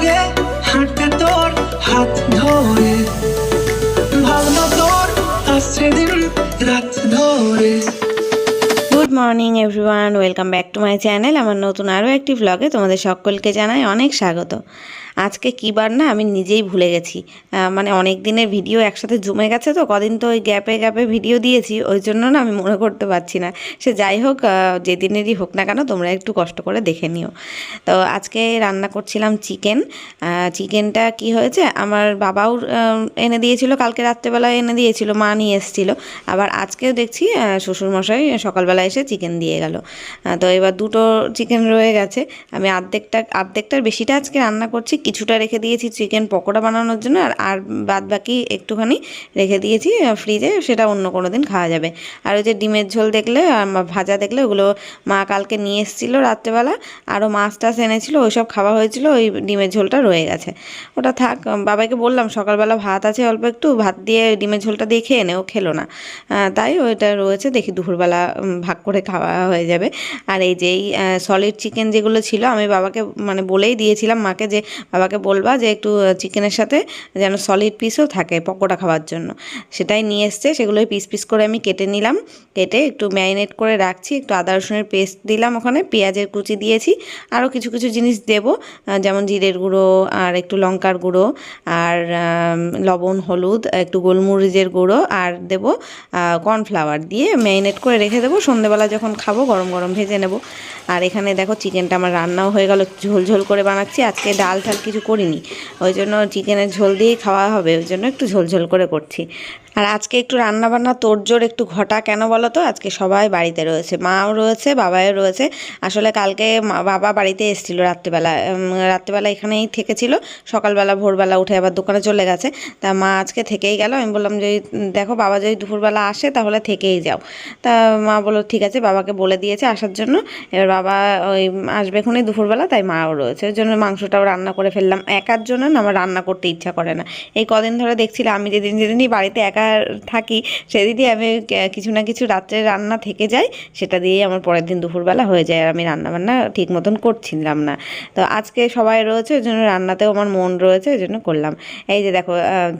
হয়ে হাঁটতে তোর হাত ধরে, ভাবনা তোর আসছে দিন রাত ধরে। Good morning everyone, welcome back to my channel. আমার নতুন আরও একটি ভ্লগে তোমাদের সকলকে জানাই অনেক স্বাগত। আজকে কী বার না আমি নিজেই ভুলে গেছি, মানে অনেক দিনের ভিডিও একসাথে জমে গেছে তো কদিন তো ওই গ্যাপে গ্যাপে ভিডিও দিয়েছি, ওই জন্য না আমি মনে করতে পারছি না। সে যাই হোক, যেদিনেরই হোক না কেন তোমরা একটু কষ্ট করে দেখে নিও। তো আজকে রান্না করছিলাম চিকেন। চিকেনটা কি হয়েছে, আমার বাবাও এনে দিয়েছিল, কালকে রাত্রেবেলায় এনে দিয়েছিল, মা নিয়ে এসেছিলো। আবার আজকেও দেখছি শ্বশুরমশাই সকালবেলা এসে চিকেন দিয়ে গেল। তো এবার দুটো চিকেন রয়ে গেছে, আমি অর্ধেকটার বেশিটা আজকে রান্না করছি, কিছুটা রেখে দিয়েছি চিকেন পকোড়া বানানোর জন্য, আর বাদ বাকি একটুখানি রেখে দিয়েছি ফ্রিজে, সেটা অন্য কোনো দিন খাওয়া যাবে। আর ওই যে ডিমের ঝোল দেখলে, ভাজা দেখলে, ওগুলো মা কালকে নিয়ে এসেছিলো রাত্রেবেলা, আরও মাছ টাছ এনেছিল, ওইসব খাওয়া হয়েছিল, ওই ডিমের ঝোলটা রয়ে গেছে, ওটা থাক। বাবাকে বললাম সকালবেলা ভাত আছে অল্প একটু, ভাত দিয়ে ডিমের ঝোলটা দিয়ে খেয়ে নে, ও খেলো না, তাই ওইটা রয়েছে, দেখি দুপুরবেলা ভাগ করে খাওয়া হয়ে যাবে। আর এই যে সলিড চিকেন যেগুলো ছিল, আমি বাবাকে মানে বলেই দিয়েছিলাম মাকে যে বাবাকে বলবা যে একটু চিকেনের সাথে যেন সলিড পিসও থাকে পকোড়া খাওয়ার জন্য, সেটাই নিয়ে এসছে। সেগুলোই পিস পিস করে আমি কেটে নিলাম, কেটে একটু ম্যারিনেট করে রাখছি, একটু আদা রসুনের পেস্ট দিলাম, ওখানে পেঁয়াজের কুচি দিয়েছি, আরও কিছু কিছু জিনিস দেব, যেমন জিরের গুঁড়ো আর একটু লঙ্কার গুঁড়ো আর লবণ, হলুদ, একটু গোলমরিচের গুঁড়ো, আর দেব কর্নফ্লাওয়ার দিয়ে ম্যারিনেট করে রেখে দেবো, সন্ধ্যেবেলা যখন খাবো গরম গরম ভেজে নেব। আর এখানে দেখো চিকেনটা আমার রান্নাও হয়ে গেল, ঝোল ঝোল করে বানাচ্ছি, আজকে ডাল ঠাল কিছু করিনি, ওই জন্য চিকেনের ঝোল দিয়েই খাওয়া হবে, ওই জন্য একটু ঝোল ঝোল করে করছি। আর আজকে একটু রান্নাবান্না তোড়জোড় একটু ঘটা, কেন বলো তো, আজকে সবাই বাড়িতে রয়েছে, মাও রয়েছে, বাবাও রয়েছে। আসলে কালকে বাবা বাড়িতে এসেছিলো রাত্রেবেলা এখানেই থেকেছিল, সকালবেলা ভোরবেলা উঠে আবার দোকানে চলে গেছে, তা মা আজকে থেকেই গেল। আমি বললাম যে দেখো বাবা যদি দুপুরবেলা আসে তাহলে থেকেই যাও, তা মা বললো ঠিক আছে, বাবাকে বলে দিয়েছে আসার জন্য। এবার বাবা ওই আসবে এখনই দুপুরবেলা, তাই মাও রয়েছে, ওই জন্য মাংসটাও রান্না করে ফেললাম। একার জন্য না আমার রান্না করতে ইচ্ছা করে না, এই কদিন ধরে দেখছিলাম আমি যেদিনই বাড়িতে একা থাকি সেদিনই আমি কিছু না কিছু রাত্রে রান্না থেকে যায়, সেটা দিয়েই আমার পরের দিন দুপুরবেলা হয়ে যায়, আর আমি রান্নাবান্না ঠিক মতন করছিলাম না। তো আজকে সবাই রয়েছে, ওই জন্য রান্নাতেও আমার মন রয়েছে, ওই জন্য করলাম। এই যে দেখো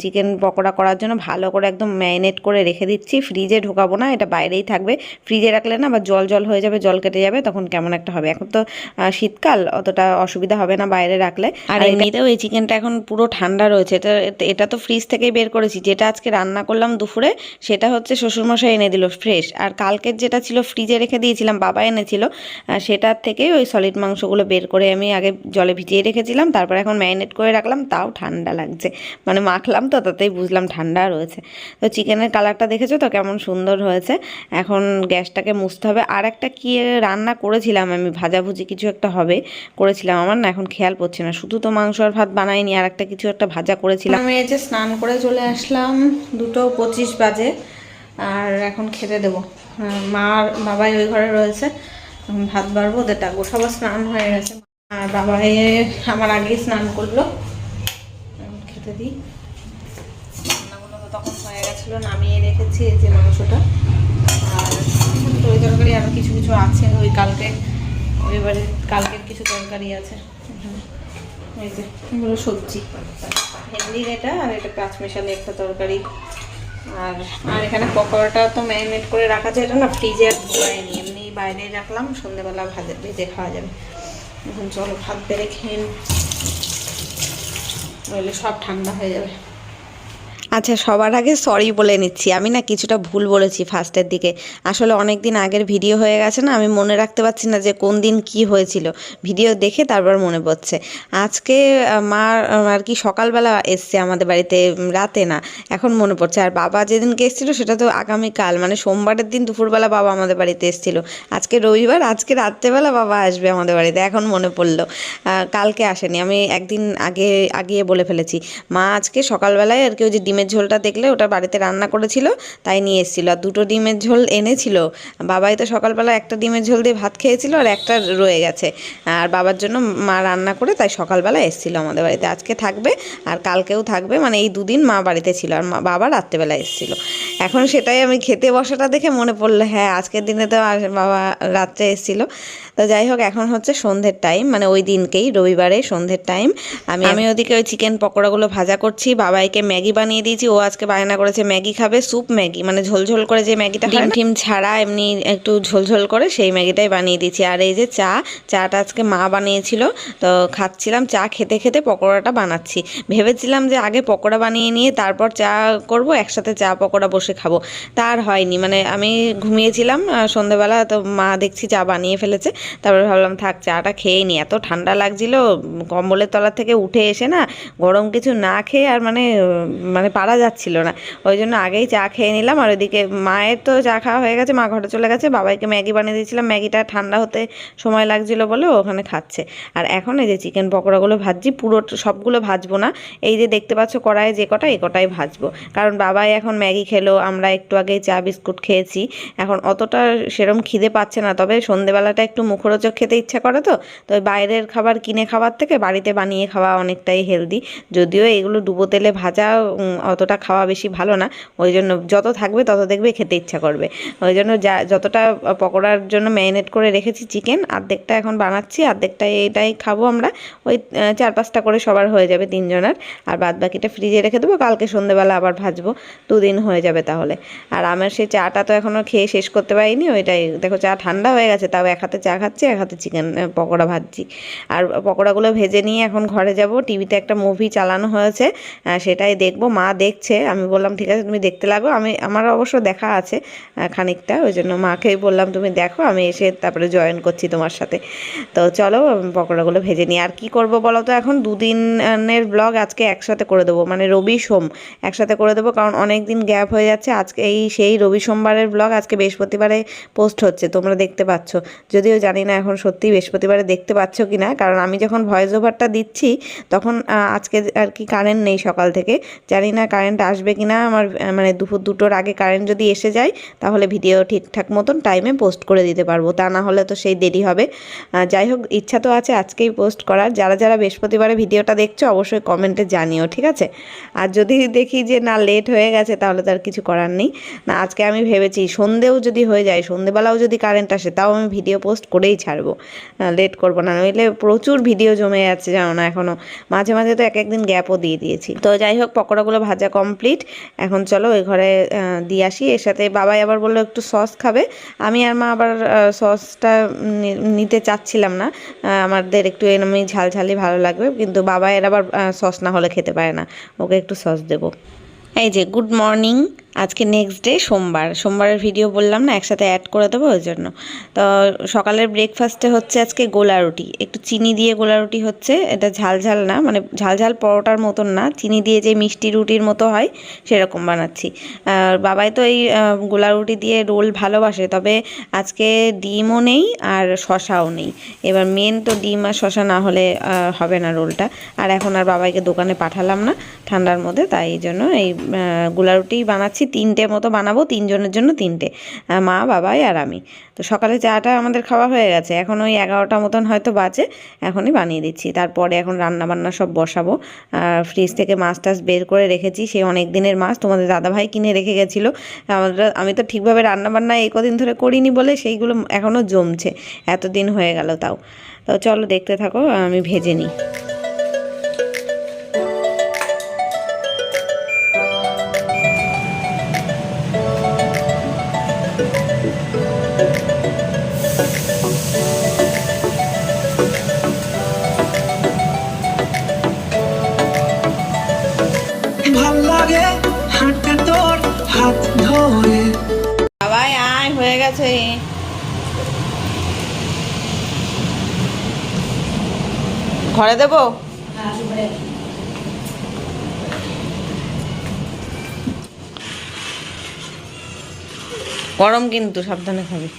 চিকেন পকোড়া করার জন্য ভালো করে একদম ম্যারিনেট করে রেখে দিচ্ছি, ফ্রিজে ঢোকাবো না, এটা বাইরেই থাকবে, ফ্রিজে রাখলে না আবার জল জল হয়ে যাবে, জল কেটে যাবে, তখন কেমন একটা হবে। এখন তো শীতকাল, অতটা অসুবিধা হবে না বাইরে রাখলে। আর এমনিতেও এই চিকেনটা এখন পুরো ঠান্ডা রয়েছে, এটা তো ফ্রিজ থেকেই বের করেছি, যেটা আজকে রান্না করলাম দুপুরে সেটা হচ্ছে শ্বশুরমশাই এনে দিল ফ্রেশ, আর কালকের যেটা ছিল ফ্রিজে রেখে দিয়েছিলাম, বাবা এনেছিল, সেটার থেকেই ওই সলিড মাংসগুলো বের করে আমি আগে জলে ভিজিয়ে রেখেছিলাম, তারপর এখন ম্যারিনেট করে রাখলাম, তাও ঠান্ডা লাগছে, মানে মাখলাম তো তাতেই বুঝলাম ঠান্ডা রয়েছে। তো চিকেনের কালারটা দেখেছো তো কেমন সুন্দর হয়েছে। এখন গ্যাসটাকে মুছতে হবে। আর একটা কি রান্না করেছিলাম আমি, ভাজাভুজি কিছু একটা হবে করেছিলাম, আমার না এখন খেয়াল পড়ছে না, শুধু তো মাংস আর ভাত বানাইনি, আর একটা কিছু একটা ভাজা করেছিলাম। আমি এই যে স্নান করে চলে আসলাম, 2:25 বাজে, আর এখন খেতে দেবো। মা আর বাবাই ওই ঘরে রয়েছে, ভাত বাড়বো, ওদের ডাকবো, সবার স্নান হয়ে গেছে, আর বাবাই আমার আগেই স্নান করলো, এখন খেতে দিই। রান্নাগুলো তো তখন হয়ে গেছিলো, নামিয়ে রেখেছি এই যে মাংসটা, আর তরি তরকারি আরও কিছু কিছু আছে, ওই কালকের কিছু তরকারি আছে, এই যে এগুলো সবজি, ভেন্ডির এটা, আর এটা পাঁচমিশালি একটা তরকারি, আর এখানে পকোড়াটা তো ম্যারিনেট করে রাখা যায়, এটা না ফ্রিজে আর ঢোকায়নি, এমনি বাইরে রাখলাম, সন্ধ্যেবেলা ভেজে খাওয়া যাবে। এখন চলো ভাত বেড়ে খেয়ে নইলে সব ঠান্ডা হয়ে যাবে। আচ্ছা, সবার আগে সরি বলে নিচ্ছি, আমি না কিছুটা ভুল বলেছি ফার্স্টের দিকে, আসলে অনেক দিন আগের ভিডিও হয়ে গেছে না, আমি মনে রাখতে পারছি না যে কোন দিন কি হয়েছিল, ভিডিও দেখে তারপর মনে পড়ছে। আজকে মা আর কি সকালবেলা এসছে আমাদের বাড়িতে, রাতে না, এখন মনে পড়ছে। আর বাবা যেদিনকে এসেছিলো সেটা তো আগামীকাল, মানে সোমবারের দিন দুপুরবেলা বাবা আমাদের বাড়িতে এসেছিলো, আজকে রবিবার, আজকে রাত্রেবেলা বাবা আসবে আমাদের বাড়িতে, এখন মনে পড়লো, কালকে আসেনি, আমি একদিন আগিয়ে বলে ফেলেছি। মা আজকে সকালবেলায় আর কি ওই যে ডিমের ঝোলটা দেখলে ওটা বাড়িতে রান্না করেছিল, তাই নিয়ে এসেছিলো, আর 2টো ডিমের ঝোল এনেছিল। বাবাই তো সকালবেলা একটা ডিমের ঝোল দিয়ে ভাত খেয়েছিল, আর একটা রয়ে গেছে, আর বাবার জন্য মা রান্না করে তাই সকালবেলা এসেছিলো আমাদের বাড়িতে, আজকে থাকবে আর কালকেও থাকবে, মানে এই 2 দিন মা বাড়িতে ছিল, আর বাবা রাত্রেবেলা এসেছিলো। এখন সেটাই আমি খেতে বসাটা দেখে মনে পড়লো, হ্যাঁ আজকের দিনে তো বাবা রাত্রে এসেছিলো, তো যাই হোক, এখন হচ্ছে সন্ধ্যের টাইম, মানে ওই দিনকেই রবিবারে সন্ধ্যের টাইম। আমি ওদিকে ওই চিকেন পকোড়াগুলো ভাজা করছি, বাবাইকে ম্যাগি বানিয়ে দিয়েছি। ও আজকে বায়না করেছে ম্যাগি খাবে, স্যুপ ম্যাগি, মানে ঝোলঝোল করে যে ম্যাগিটা হয় না, ডিম ছাড়া এমনি একটু ঝোলঝোল করে সেই ম্যাগিটাই বানিয়ে দিয়েছি। আর এই যে চাটা আজকে মা বানিয়েছিল, তো খাচ্ছিলাম, চা খেতে খেতে পকোড়াটা বানাচ্ছি। ভেবেছিলাম যে আগে পকোড়া বানিয়ে নিয়ে তারপর চা করব, একসাথে চা পকোড়া বসে খাবো, তার হয়নি। মানে আমি ঘুমিয়েছিলাম সন্ধ্যেবেলা, তো মা দেখছি চা বানিয়ে ফেলেছে। তারপরে ভাবলাম থাক চাটা খেয়ে নি, এত ঠান্ডা লাগছিল, কম্বলের তলা থেকে উঠে এসে না গরম কিছু না খেয়ে আর মানে পারা যাচ্ছিল না, ওই জন্য আগেই চা খেয়ে নিলাম। আর ওইদিকে মায়ের তো চা খাওয়া হয়ে গেছে, মা ঘরে চলে গেছে। বাবাইকে ম্যাগি বানিয়ে দিয়েছিলাম, ম্যাগিটা ঠান্ডা হতে সময় লাগছিল বলে ওখানে খাচ্ছে। আর এখন এই যে চিকেন পকোড়াগুলো ভাজছি, পুরো সবগুলো ভাজবো না, এই যে দেখতে পাচ্ছ কড়াইয়ে যে কটা, এই কটাই ভাজবো। কারণ বাবাই এখন ম্যাগি খেলো, আমরা একটু আগে চা বিস্কুট খেয়েছি, এখন অতটা সেরম খিদে পাচ্ছে না। তবে সন্ধেবেলাটা একটু মুখরোচক খেতে ইচ্ছা করে, তো ওই বাইরের খাবার কিনে খাওয়ার থেকে বাড়িতে বানিয়ে খাওয়া অনেকটাই হেলদি। যদিও এগুলো ডুবো তেলে ভাজা, অতটা খাওয়া বেশি ভালো না, ওই জন্য যত থাকবে তত দেখবে খেতে ইচ্ছা করবে। ওই জন্য যতটা পকোড়ার জন্য ম্যারিনেট করে রেখেছি চিকেন, অর্ধেকটা এখন বানাচ্ছি, অর্ধেকটা এটাই খাবো আমরা। ওই 4-5টা করে সবার হয়ে যাবে, 3 জনের। আর বাদ বাকিটা ফ্রিজে রেখে দেবো, কালকে সন্ধ্যেবেলা আবার ভাজবো, 2 দিন হয়ে যাবে তাহলে। আর আমার সেই চাটা তো এখনও খেয়ে শেষ করতে পারিনি, ওইটাই দেখো চা ঠান্ডা হয়ে গেছে, তাও এক হাতে চা খাচ্ছি, এক হাতে চিকেন পকোড়া ভাজছি। আর পকোড়াগুলো ভেজে নিয়ে এখন ঘরে যাব, টিভিতে একটা মুভি চালানো হয়েছে, সেটাই দেখবো, মা দেখছে। আমি বললাম ঠিক আছে তুমি দেখতে লাগো, আমার অবশ্য দেখা আছে খানিকটা, ওই জন্য মাকেই বললাম তুমি দেখো, আমি এসে তারপরে জয়েন করছি তোমার সাথে। তো চলো পকোড়াগুলো ভেজে নিই। আর কি করব বলো তো, এখন 2 দিনের ব্লগ আজকে একসাথে করে দেবো, মানে রবি সোম একসাথে করে দেবো, কারণ অনেক দিন গ্যাপ হয়ে যাচ্ছে। আজকে সেই রবি সোমবারের ব্লগ আজকে বৃহস্পতিবারে পোস্ট হচ্ছে, তোমরা দেখতে পাচ্ছ। যদিও জানি না এখন সত্যি বৃহস্পতিবারে দেখতে পাচ্ছ কি না, কারণ আমি যখন ভয়েস ওভারটা দিচ্ছি তখন আজকে আর কি কারেন্ট নেই সকাল থেকে, জানি না কারেন্ট আসবে কি না। আমার মানে দুপুর 2টোর আগে কারেন্ট যদি এসে যায় তাহলে ভিডিও ঠিকঠাক মতন টাইমে পোস্ট করে দিতে পারবো, তা না হলে তো সেই দেরি হবে। যাই হোক, ইচ্ছা তো আছে আজকেই পোস্ট করার। যারা যারা বৃহস্পতিবারে ভিডিওটা দেখছো অবশ্যই কমেন্টে জানিও, ঠিক আছে? আর যদি দেখি যে না লেট হয়ে গেছে তাহলে তো আর কিছু করার নেই। না আজকে আমি ভেবেছি সন্ধেও যদি হয়ে যায়, সন্ধেবেলাও যদি কারেন্ট আসে, তাও আমি ভিডিও পোস্ট করেই ছাড়বো, লেট করবো না, নইলে প্রচুর ভিডিও জমে যাচ্ছে জানো না এখনও, মাঝে মাঝে তো এক একদিন গ্যাপও দিয়ে দিয়েছি। তো যাই হোক, পকোড়াগুলো ভাজা কমপ্লিট, এখন চলো ওই ঘরে দিয়ে আসি। এর সাথে বাবাই আবার বললো একটু সস খাবে, আমি আর মা আবার সসটা নিতে চাচ্ছিলাম না, আমাদের একটু এরকমই ঝালঝালি ভালো লাগবে, কিন্তু বাবাইয়ের আবার সস না হলে খেতে পারে না, ওকে একটু সস দেবো। এই যে গুড মর্নিং, আজকে নেক্সট ডে সোমবারের ভিডিও বললাম না একসাথে অ্যাড করে দেবো, ওই জন্য। তো সকালের ব্রেকফাস্টে হচ্ছে আজকে গোলা রুটি, একটু চিনি দিয়ে গোলা রুটি হচ্ছে, এটা ঝালঝাল না, মানে ঝালঝাল পরোটার মতন না, চিনি দিয়ে যে মিষ্টি রুটির মতো হয় সেরকম বানাচ্ছি। আর বাবাই তো এই গোলা রুটি দিয়ে রোল ভালোবাসে, তবে আজকে ডিমও নেই আর শশাও নেই। এবার মেন তো ডিম আর শশা না হলে হবে না রোলটা। আর এখন আর বাবাইকে দোকানে পাঠালাম না ঠান্ডার মধ্যে, তাই জন্য এই গোলা রুটি বানাচ্ছি, 3টে মতো বানাবো, 3 জনের জন্য 3টে, মা বাবাই আর আমি। তো সকালে চাটা আমাদের খাওয়া হয়ে গেছে, এখন ওই 11টা মতন হয়তো বাজে, এখনই বানিয়ে দিচ্ছি। তারপরে এখন রান্না বান্না সব বসাবো। ফ্রিজ থেকে মাছ টাছ বের করে রেখেছি, সেই অনেক দিনের মাছ তোমাদের দাদাভাই কিনে রেখে গেছিলো। আমি তো ঠিকভাবে রান্না বান্না এই কদিন ধরে করিনি বলে সেইগুলো এখনও জমছে, এতদিন হয়ে গেল তাও। তো চলো দেখতে থাকো, আমি ভেজে নিই। ভাল লাগে হাঁটতে তোর হাত ধরে। সবাই আয়, হয়ে গেছে। ঘরে দেবো? গরম কিন্তু, সাবধানে খাবি।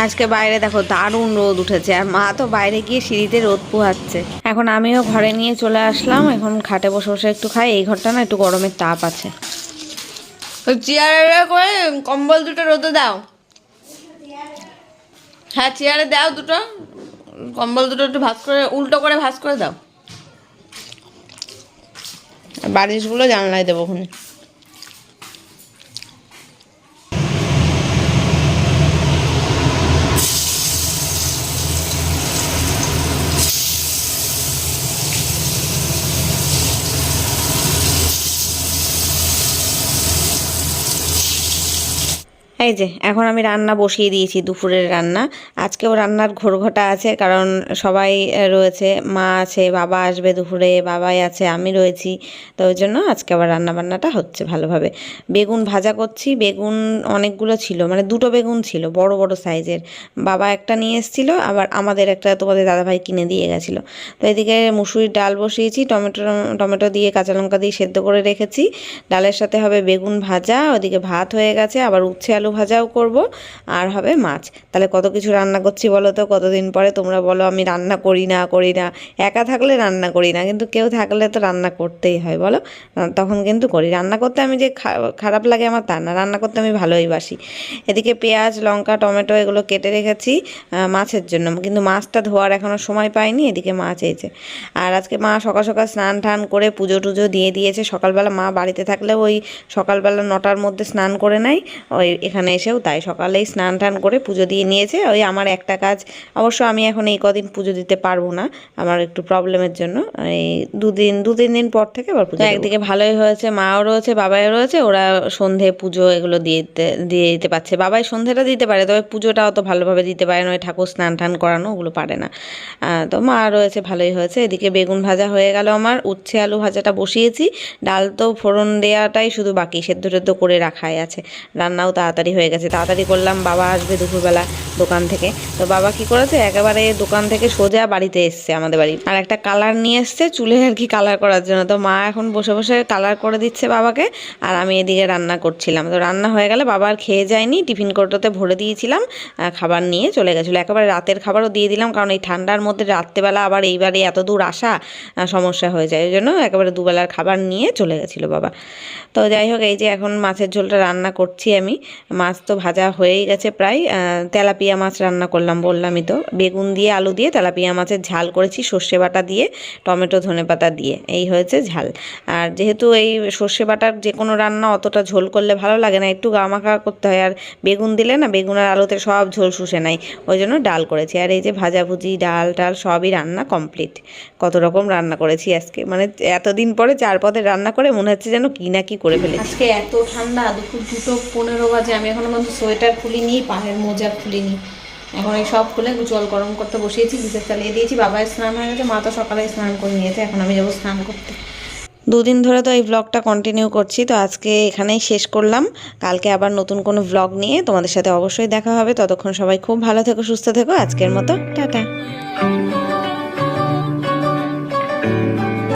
আজকে বাইরে দেখো দারুণ রোদ উঠেছে, আর মা তো বাইরে গিয়ে সিঁড়িতে রোদ পোহাচ্ছে। এখন আমিও ঘরে নিয়ে চলে আসলাম, এখন খাটে বসে বসে একটু খাই। এই ঘরটা না একটু গরমের তাপ আছে। ওই চেয়ারে করে কম্বল দুটো রোদে দাও। হ্যাঁ চেয়ারে দাও দুটো, কম্বল দুটো একটু ভাঁজ করে, উল্টো করে ভাঁজ করে দাও। বালিশগুলো জানলায় দেবো ওখানে। এই যে এখন আমি রান্না বসিয়ে দিয়েছি, দুপুরের রান্না। আজকেও রান্নার ঘোরঘটা আছে, কারণ সবাই রয়েছে, মা আছে, বাবা আসবে দুপুরে, বাবাই আছে, আমি রয়েছি। তো ওই জন্য আজকে আবার রান্নাবান্নাটা হচ্ছে ভালোভাবে। বেগুন ভাজা করছি। বেগুন অনেকগুলো ছিল, মানে দুটো বেগুন ছিল বড় বড় সাইজের। বাবা একটা নিয়ে এসেছিলো, আবার আমাদের একটা তোমাদের দাদাভাই কিনে দিয়ে গেছিলো। তো এদিকে মুসুরির ডাল বসিয়েছি, টমেটো দিয়ে কাঁচা লঙ্কা দিয়ে সেদ্ধ করে রেখেছি। ডালের সাথে হবে বেগুন ভাজা, ওদিকে ভাত হয়ে গেছে, আবার উচ্ছে আলু ভাজাও করব, আর হবে মাছ। তাহলে কত কিছু রান্না করছি বলো তো। কতদিন পরে তোমরা বলো আমি রান্না করি না। একা থাকলে রান্না করি না, কিন্তু কেউ থাকলে তো রান্না করতেই হয় বলো। তখন কিন্তু করি। রান্না করতে আমি যে খারাপ লাগে আমার তা না, রান্না করতে আমি ভালোই বাসি। এদিকে পেঁয়াজ লঙ্কা টমেটো এগুলো কেটে রেখেছি মাছের জন্য, কিন্তু মাছটা ধোয়ার এখনও সময় পাইনি। এদিকে মাছ এইছে। আর আজকে মা সকাল সকাল স্নান টান করে পুজো টুজো দিয়ে দিয়েছে। সকালবেলা মা বাড়িতে থাকলেও ওই সকালবেলা 9টার মধ্যে স্নান করে নেয়, ওই এখানে এসেও তাই সকালেই স্নান টান করে পুজো দিয়ে নিয়েছে। ওই আমার একটা কাজ, অবশ্য আমি এখন এই কদিন পুজো দিতে পারবো না, আমার একটু প্রবলেমের জন্য। এই দু তিন দিন পর থেকে আবার পুজো। একদিকে ভালোই হয়েছে, মাও রয়েছে বাবাও রয়েছে, ওরা সন্ধে পুজো এগুলো দিয়ে দিতে পারছে। বাবাই সন্ধেটা দিতে পারে, তবে পুজোটা অত ভালোভাবে দিতে পারে না, ওই ঠাকুর স্নান টান করানো ওগুলো পারে না। তো মা রয়েছে, ভালোই হয়েছে। এদিকে বেগুন ভাজা হয়ে গেল আমার, উচ্ছে আলু ভাজাটা বসিয়েছি। ডাল তো ফোড়ন দেওয়াটাই শুধু বাকি, সেদ্ধ টেদ্ধ করে রাখাই আছে। রান্নাও তাড়াতাড়ি হয়ে গেছে, তাড়াতাড়ি করলাম। বাবা আসবে দুপুরবেলা দোকান থেকে। তো বাবা কি করেছে, একেবারে দোকান থেকে সোজা বাড়িতে এসছে, আমাদের বাড়ি। আর একটা কালার নিয়ে এসছে চুলে আর কি কালার করার জন্য। তো মা এখন বসে বসে কালার করে দিচ্ছে বাবাকে, আর আমি এদিকে রান্না করছিলাম। তো রান্না হয়ে গেলে বাবা আর খেয়ে যায়নি, টিফিন কৌটোতে ভরে দিয়েছিলাম, খাবার নিয়ে চলে গেছিলো। একেবারে রাতের খাবারও দিয়ে দিলাম, কারণ এই ঠান্ডার মধ্যে রাত্রেবেলা আবার এইবারে এত দূর আসা সমস্যা হয়ে যায়, ওই জন্য একেবারে দুবেলার খাবার নিয়ে চলে গেছিলো বাবা। তো যাই হোক, এই যে এখন মাছের ঝোলটা রান্না করছি আমি। মাছ তো ভাজা হয়েই গেছে প্রায়। তেলাপিয়া মাছ রান্না করলাম বললামই তো, বেগুন দিয়ে আলু দিয়ে তেলাপিয়া মাছের ঝাল করেছি, সর্ষে বাটা দিয়ে টমেটো ধনেপাতা দিয়ে, এই হয়েছে ঝাল। আর যেহেতু এই সর্ষে বাটার যে কোনো রান্না অতটা ঝোল করলে ভালো লাগে না, একটু গামাখা করতে হয়। আর বেগুন দিলে না, বেগুন আর আলুতে সব ঝোল শুষে নেয়, ওই জন্য ডাল করেছি। আর এই যে ভাজাভুজি ডাল টাল সবই রান্না কমপ্লিট। কত রকম রান্না করেছি আজকে, মানে এতদিন পরে 4 পদের রান্না করে মনে হচ্ছে যেন কি না কি করে ফেলেছি। আজকে এত ঠান্ডা, দুপুর 2:15 বাজে, আমি এখনো পর্যন্ত সোয়েটার খুলিনি, পায়ের মোজা খুলিনি। এখন এই সব খুলে জল গরম করতে বসিয়েছি, গিজার চালিয়ে দিয়েছি। বাবার স্নান হয়ে গেছে, মা তো সকালে স্নান করে নিয়েছে, এখন আমি যাবো স্নান করতে। 2 দিন ধরে তো এই ব্লগটা কন্টিনিউ করছি, তো আজকে এখানেই শেষ করলাম। কালকে আবার নতুন কোনো ব্লগ নিয়ে তোমাদের সাথে অবশ্যই দেখা হবে। ততক্ষণ সবাই খুব ভালো থেকো, সুস্থ থেকো। আজকের মতো টাটা।